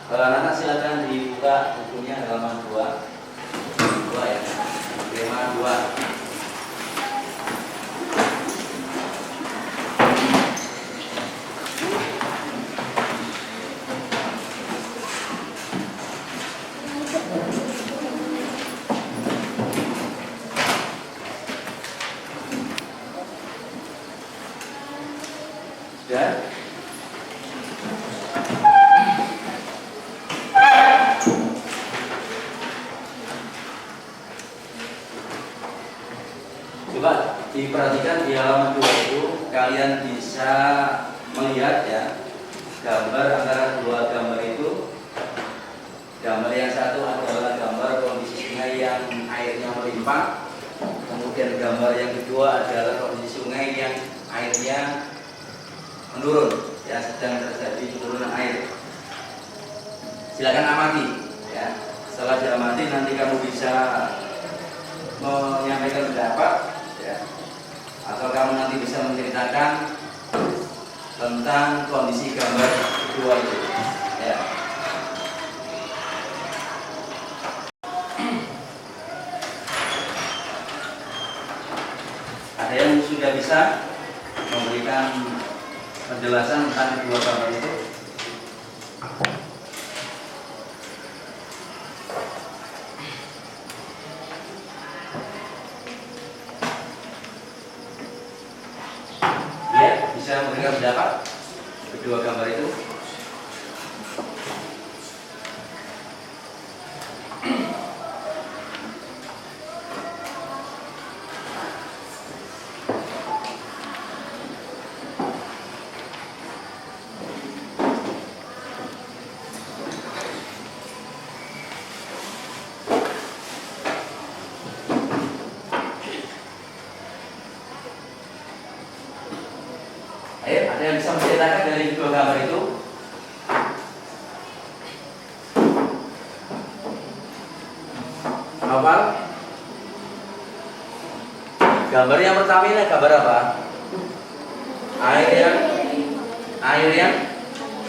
Anak silakan dibuka bukunya halaman 2 ya, tema 2. Sudah? Coba diperhatikan di halaman 2 itu kalian bisa melihat ya gambar antara dua gambar itu. Gambar yang satu adalah gambar kondisi sungai yang airnya melimpah. Kemudian gambar yang kedua adalah kondisi sungai yang airnya menurun, ya, sedang terjadi penurunan air. Silakan amati ya. Setelah diamati nanti kamu bisa menyampaikan pendapat ya, atau kamu nanti bisa menceritakan tentang kondisi gambar kedua itu ya. Ada yang sudah bisa memberikan penjelasan tentang kedua gambar itu? Ya, bisa memberikan pendapat kedua gambar itu? Ayo, ada yang bisa menceritakan dari kedua gambar itu? Apa? Gambar yang pertama ini gambar apa? Air yang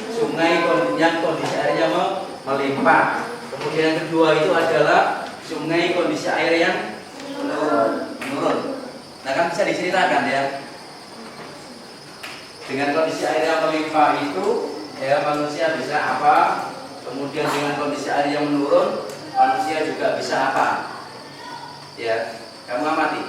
sungai yang kondisi airnya melimpah. Kemudian yang kedua itu adalah sungai kondisi air yang menurun. Nah, kan bisa diceritakan ya. Dengan kondisi air yang melimpah itu ya manusia bisa apa? Kemudian dengan kondisi air yang menurun, manusia juga bisa apa? Ya, kamu amati.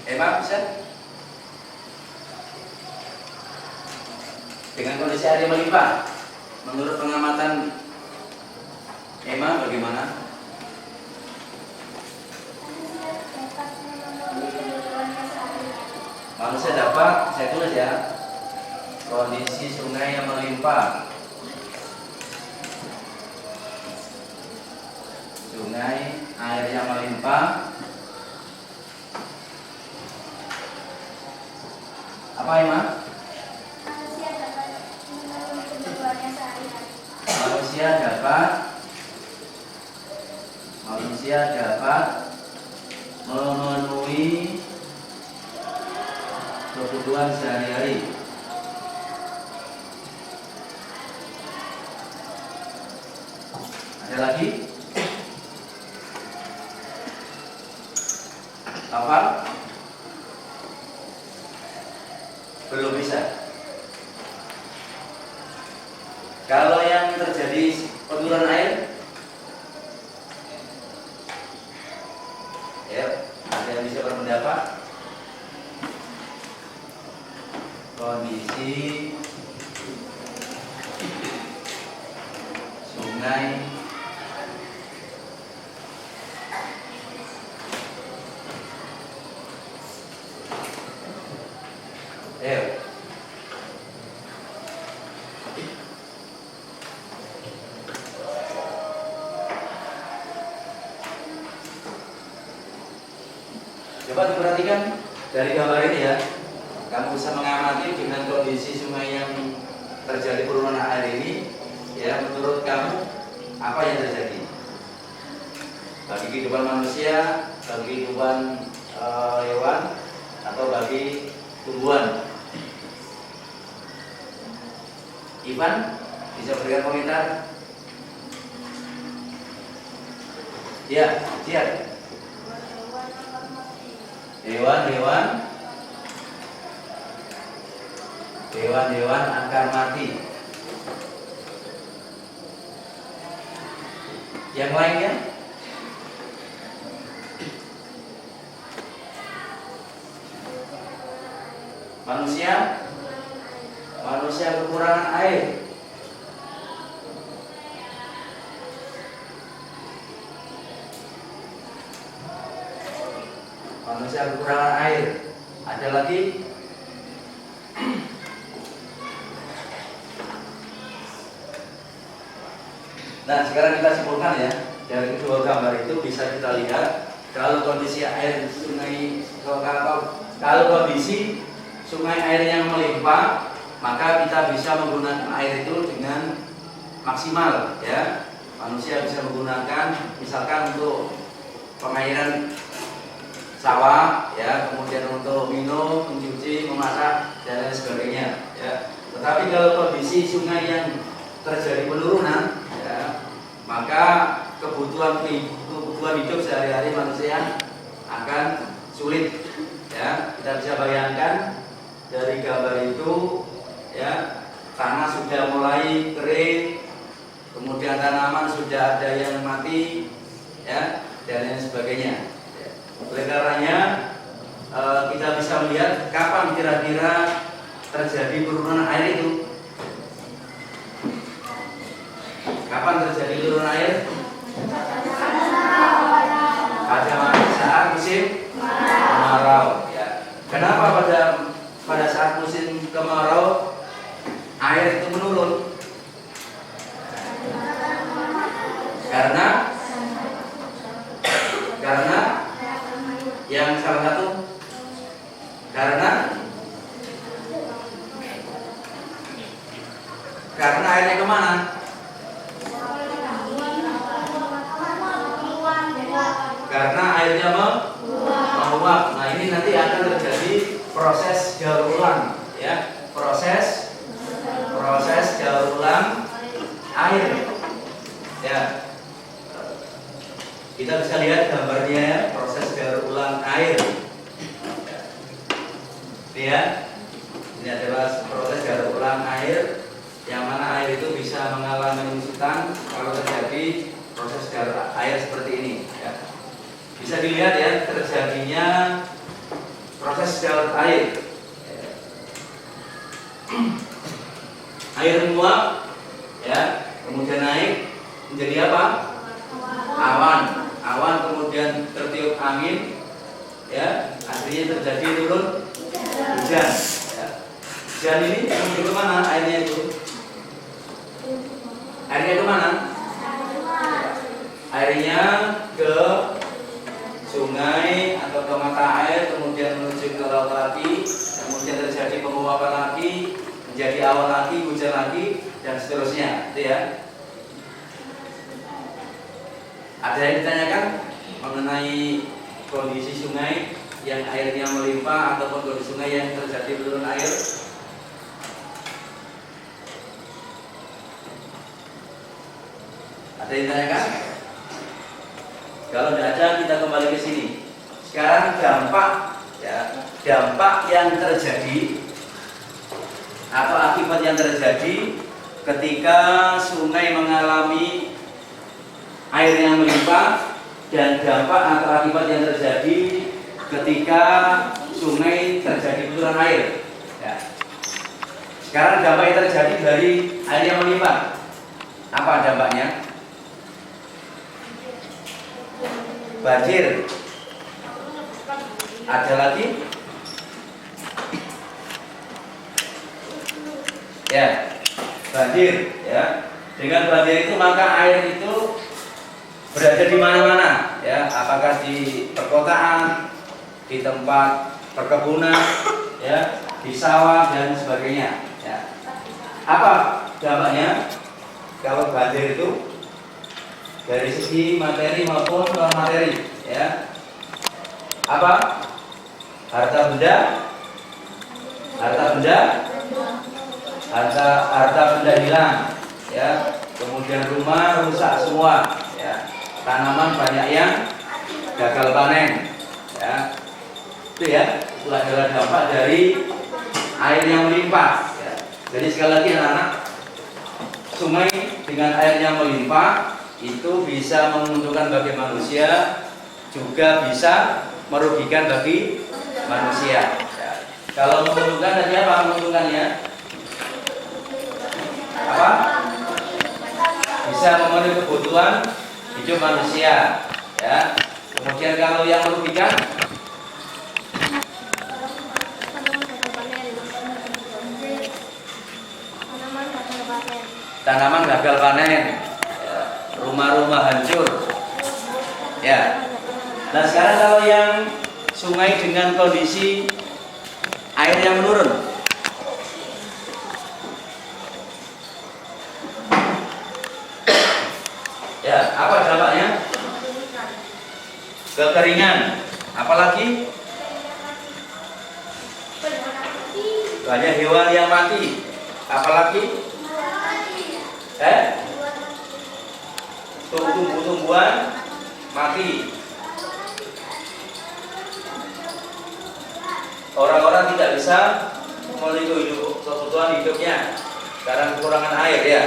Emang bisa? Dengan kondisi air yang melimpah, menurut pengamatan Emma bagaimana? Manusia dapat, saya tulis ya, kondisi sungai yang melimpah. Sungai air yang melimpah. Apa Emma? Manusia dapat memenuhi kebutuhan sehari-hari. Ada lagi? Apa? Belum bisa. Kalau yang terjadi penurunan air, ya, ada yang bisa berpendapat? Kondisi sungai coba diperhatikan dari gambar ini ya. Kamu bisa mengamati dengan kondisi sungai yang terjadi penurunan air ini, ya, menurut kamu apa yang terjadi? bagi kehidupan manusia, bagi kehidupan hewan, atau bagi tumbuhan. Ivan bisa berikan komentar? Ya, siap. Hewan-hewan akan mati. Yang lainnya? Manusia kekurangan air. Manusia kekurangan air. Ada lagi? Nah, sekarang kita simpulkan ya. Dari kedua gambar itu bisa kita lihat kalau kondisi air sungai, kalau kondisi sungai air yang melimpah, maka kita bisa menggunakan air itu dengan maksimal ya. Manusia bisa menggunakan misalkan untuk pengairan sawah ya, kemudian untuk minum, mencuci, memasak dan lain sebagainya ya. Tetapi kalau kondisi sungai yang terjadi penurunan ya, maka kebutuhan hidup sehari-hari manusia akan sulit ya. Kita bisa bayangkan dari gambar itu ya, tanah sudah mulai kering, kemudian tanaman sudah ada yang mati ya, dan lain sebagainya. Oleh karenanya kita bisa melihat kapan kira-kira terjadi penurunan air itu. Kapan terjadi penurunan air? Pada saat musim kemarau ya. Kenapa pada saat musim kemarau air itu menurun? Karena yang salah satu karena airnya kemana? Karena airnya menguap. Nah, ini nanti akan terjadi proses daur ulang ya, proses daur ulang air ya. Kita bisa lihat gambarnya ya, proses daur ulang air ya. Ini adalah proses daur ulang air, yang mana air itu bisa mengalami lusutan kalau terjadi proses daur air seperti ini ya. Bisa dilihat ya terjadinya proses daur air. Air menguap ya, kemudian naik menjadi apa? Awan kemudian tertiup angin ya, akhirnya terjadi turun hujan ya. Hujan ini menuju ke mana airnya itu? Airnya ke mana? Airnya ke sungai atau ke mata air, kemudian menuju ke laut lagi, kemudian terjadi penguapan lagi, menjadi awan lagi, hujan lagi, dan seterusnya, itu ya. Ada yang ditanyakan mengenai kondisi sungai yang airnya melimpah ataupun kondisi sungai yang terjadi penurunan air? Ada yang ditanyakan? Kalau tidak ada, kita kembali ke sini. Sekarang dampak yang terjadi atau akibat yang terjadi ketika sungai mengalami air yang melimpah, dan dampak atau akibat yang terjadi ketika sungai terjadi penurunan air ya. Sekarang dampak yang terjadi dari air yang melimpah, apa dampaknya? Banjir. Ada lagi? Ya, banjir ya. Dengan banjir itu maka air itu berada di mana-mana ya, apakah di perkotaan, di tempat perkebunan ya, di sawah dan sebagainya ya. Apa dampaknya kalau banjir itu? dari segi materi maupun non materi, ya. Apa? Harta benda, harta benda hilang, ya. Kemudian rumah rusak semua, ya. Tanaman banyak yang gagal panen, ya. Itu ya, itu adalah dampak dari air yang melimpah, ya. Jadi sekali lagi anak-anak, sungai dengan air yang melimpah itu bisa menguntungkan bagi manusia, juga bisa merugikan bagi manusia, ya. Kalau menguntungkan tadi apa menguntungkannya? Apa? Bisa memenuhi kebutuhan hidup manusia, ya. Kemudian kalau yang merugikan, tanaman gagal panen, ya. Rumah-rumah hancur, ya. Nah sekarang kalau yang sungai dengan kondisi air yang menurun, ya, apa dampaknya? Kekeringan, apalagi banyak hewan yang mati, apalagi tumbuh-tumbuhan mati. Orang-orang tidak bisa memenuhi kebutuhan hidupnya karena kekurangan air, ya.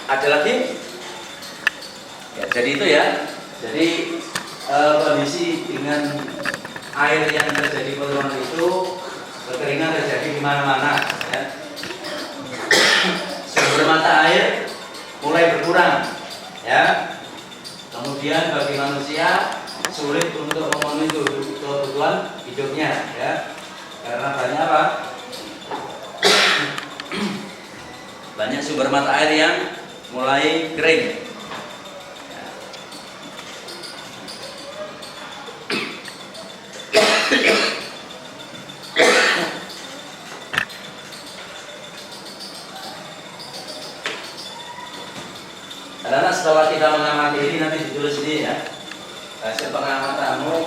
Ada lagi ya, jadi itu ya. Jadi kondisi dengan air yang terjadi penurunan itu, kekeringan terjadi di mana-mana, ya. Sumber mata air mulai berkurang, ya. Kemudian bagi manusia sulit untuk memenuhi kebutuhan hidupnya, ya. Karena banyak apa? Banyak sumber mata air yang mulai kering. Karena setelah kita mengamati ini, nanti ditulis ini, ya, hasil pengamatanmu.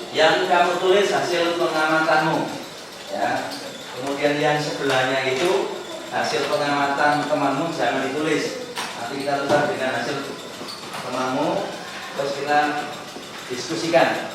Yang kamu tulis hasil pengamatanmu, ya. Kemudian yang sebelahnya itu hasil pengamatan temanmu, jangan ditulis. Nanti kita tukar dengan hasil temanmu, terus kita diskusikan.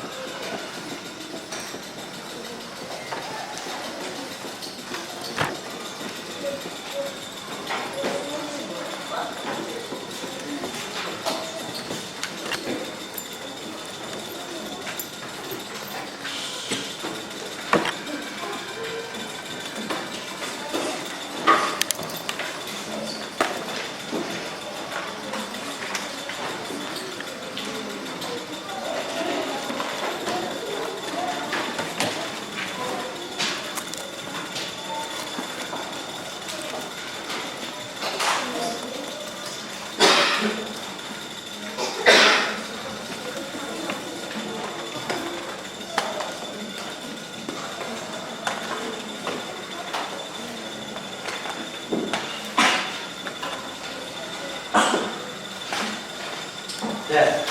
Ya,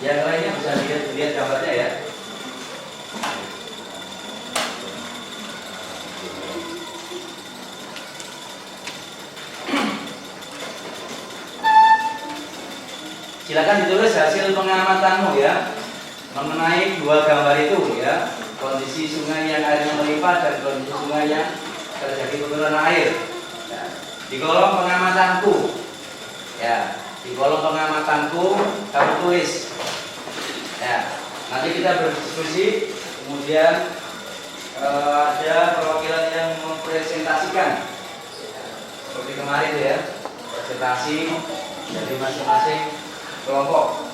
yang lainnya bisa dilihat gambarnya, ya. Silakan ditulis hasil pengamatanmu, ya, mengenai dua gambar itu, ya. Kondisi sungai yang airnya melimpah dan kondisi sungai yang terjadi penurunan air, ya. Di kolom pengamatanku, ya. Di kolom pengamatanku kamu tulis, ya. Nanti kita berdiskusi. Kemudian ada perwakilan yang mempresentasikan, ya, seperti kemarin, ya, presentasi dari masing-masing kelompok.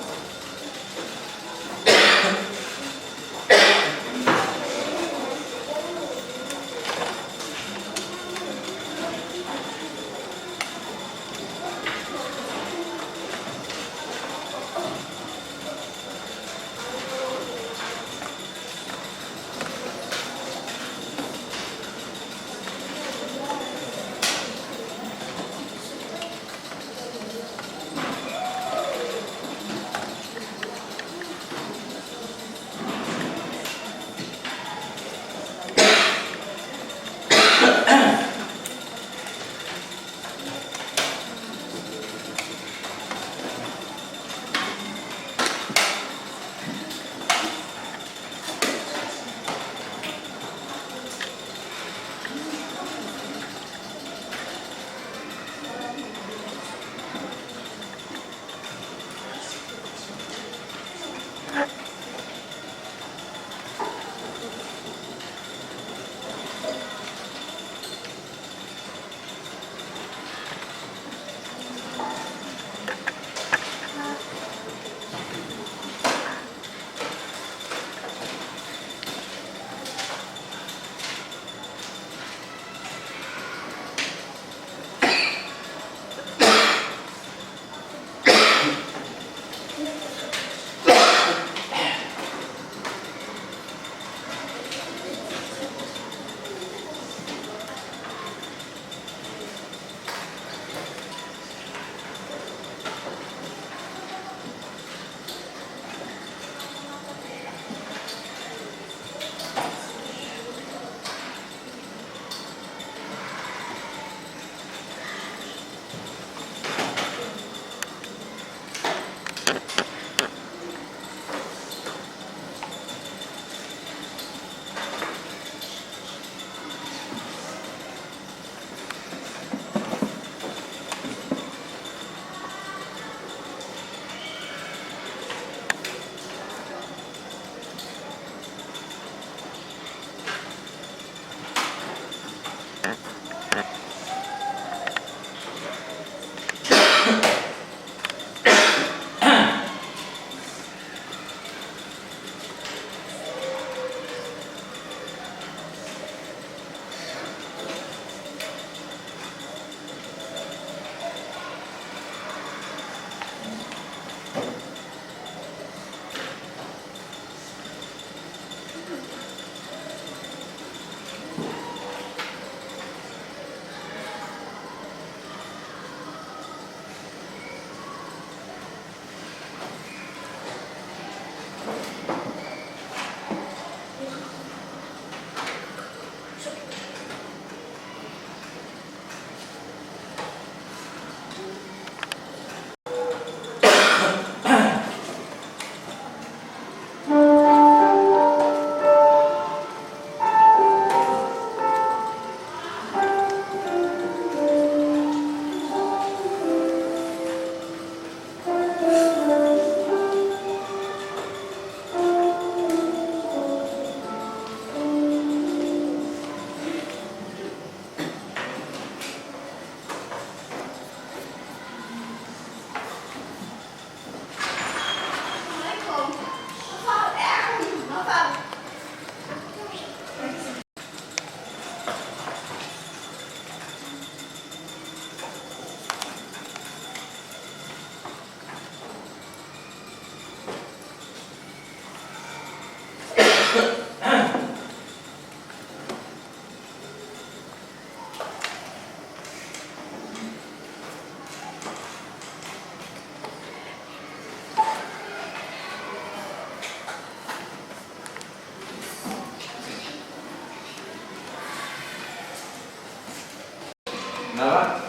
Kenapa?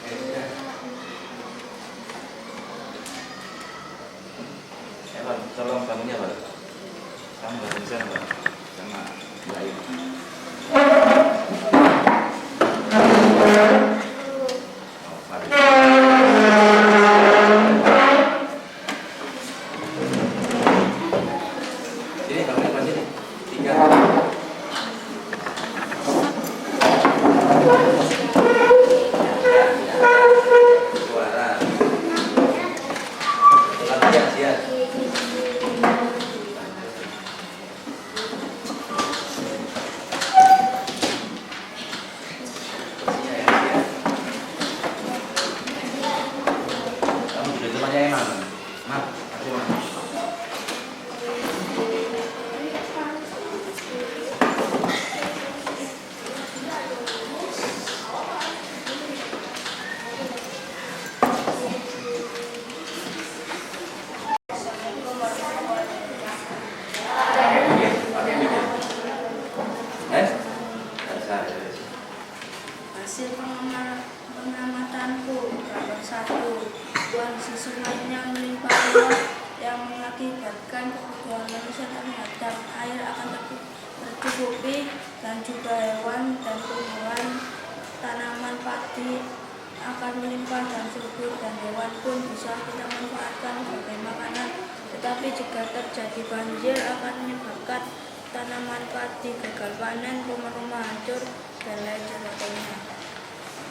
Sudah. Bang, tolong bangunnya Bang. Kamu nggak bisa Bang, sama Mbak Ayu. Oh, mari. Sini bangunnya Pak sini. 3. Suara. Latihan siap. Hasil pengamatanku, nomor 1, kondisi sungai yang melimpah ruah yang mengakibatkan kebutuhan manusia terhadap air akan tercukupi, dan juga hewan dan tumbuhan tanaman padi akan melimpah dan subur, dan hewan pun bisa kita manfaatkan sebagai makanan. Tetapi jika terjadi banjir akan menyebabkan tanaman padi gagal panen, rumah-rumah hancur, dan lain sebagainya.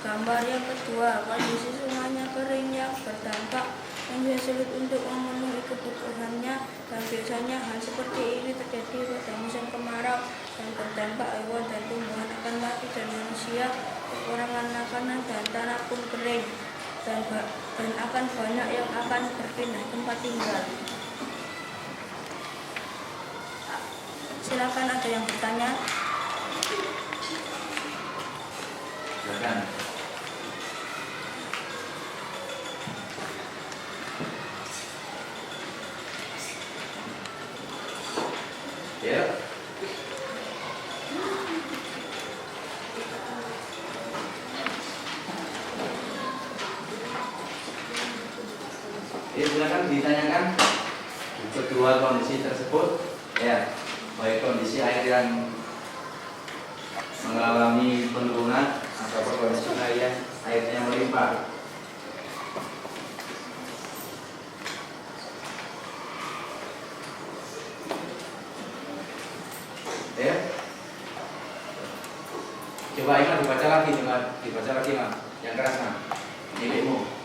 Gambar yang kedua, kondisi sungainya kering yang berdampak menjadi sulit untuk memenuhi kebutuhannya, dan biasanya hal seperti ini terjadi pada musim kemarau dan berdampak hewan dan tumbuhan akan mati, dan manusia kekurangan makanan, dan tanah pun kering, dan akan banyak yang akan berpindah tempat tinggal. Silakan, ada yang bertanya? Silakan. Ya. Silakan ditanyakan kedua kondisi tersebut, ya, baik kondisi air yang mengalami penurunan atau kondisi airnya melimpah. Ya. Coba Ima dibaca lagi, Mas, yang keras Mas. Milikmu.